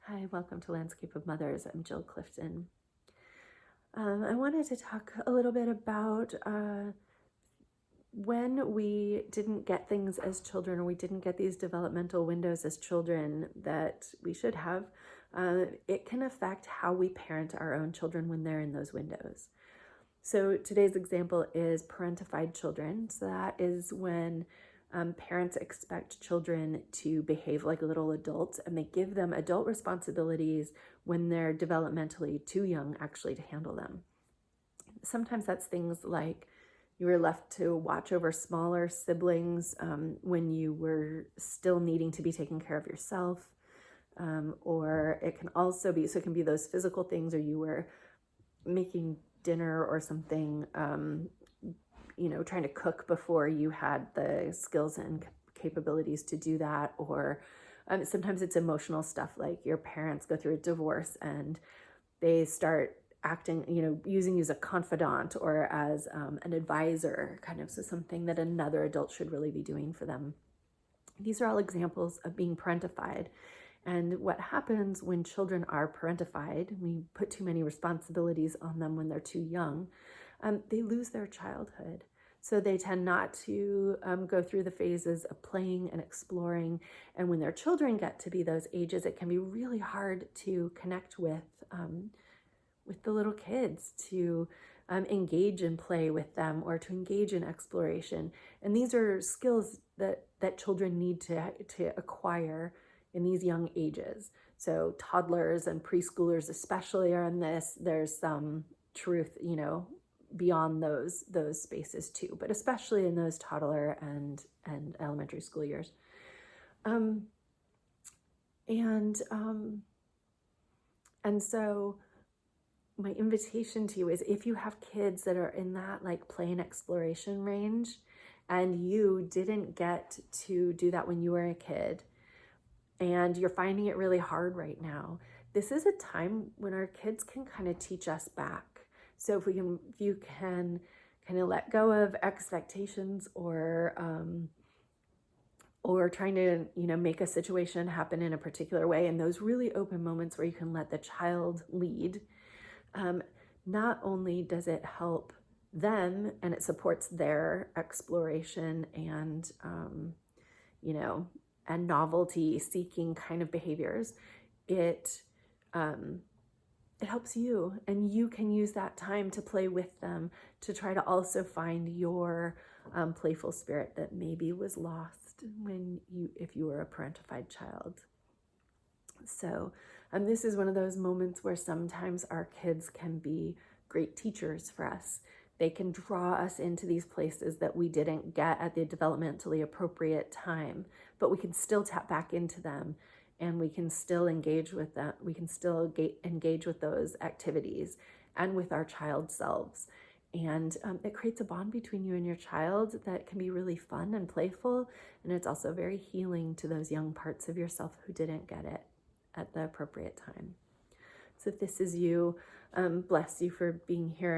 Hi, welcome to Landscape of Mothers. I'm Jill Clifton. I wanted to talk a little bit about when we didn't get things as children, or we didn't get these developmental windows as children that we should have. It can affect how we parent our own children when they're in those windows. So today's example is parentified children. So that is when parents expect children to behave like little adults, and they give them adult responsibilities when they're developmentally too young actually to handle them. Sometimes that's things like you were left to watch over smaller siblings when you were still needing to be taking care of yourself. Or it can also be, so it can be those physical things, or you were making dinner or something, trying to cook before you had the skills and capabilities to do that. Or sometimes it's emotional stuff, like your parents go through a divorce and they start acting, using you as a confidant or as an advisor, kind of, so something that another adult should really be doing for them. These are all examples of being parentified. And what happens when children are parentified, we put too many responsibilities on them when they're too young, they lose their childhood. So they tend not to go through the phases of playing and exploring. And when their children get to be those ages, it can be really hard to connect with the little kids, to engage in play with them, or to engage in exploration. And these are skills that children need to acquire in these young ages. So toddlers and preschoolers especially are in this. There's some truth, beyond those spaces too, but especially in those toddler and elementary school years. And so my invitation to you is, if you have kids that are in that like play and exploration range, and you didn't get to do that when you were a kid, and you're finding it really hard right now, this is a time when our kids can kind of teach us back. So if you can kind of let go of expectations, or trying to, make a situation happen in a particular way, and those really open moments where you can let the child lead, not only does it help them and it supports their exploration and, and novelty seeking kind of behaviors, it helps you, and you can use that time to play with them, to try to also find your playful spirit that maybe was lost if you were a parentified child. So this is one of those moments where sometimes our kids can be great teachers for us. They can draw us into these places that we didn't get at the developmentally appropriate time, but we can still tap back into them, and we can still engage with them. We can still engage with those activities and with our child selves. And it creates a bond between you and your child that can be really fun and playful. And it's also very healing to those young parts of yourself who didn't get it at the appropriate time. So if this is you, bless you for being here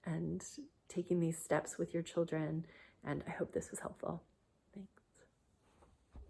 and taking these steps with your children. And I hope this was helpful.